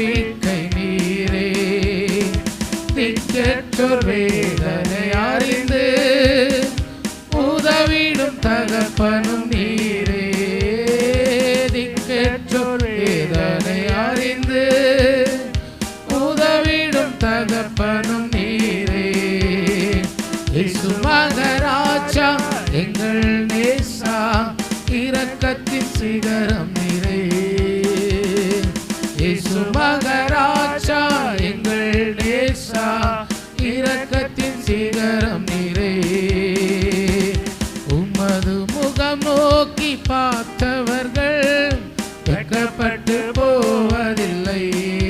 நம்பிக்கை நீரே. திக்கற்றோர் வேதனை அறிந்து உதவிடும் தகப்பனும் நீரே. திக்கற்றோர் வேதனை அறிந்து உதவிடும் தகப்பனும் நீரே. இயேசு மகராஜா எங்கள் நேசா, இரக்கத்தின் சிகரம் நீரே. இயேசு மகராஜா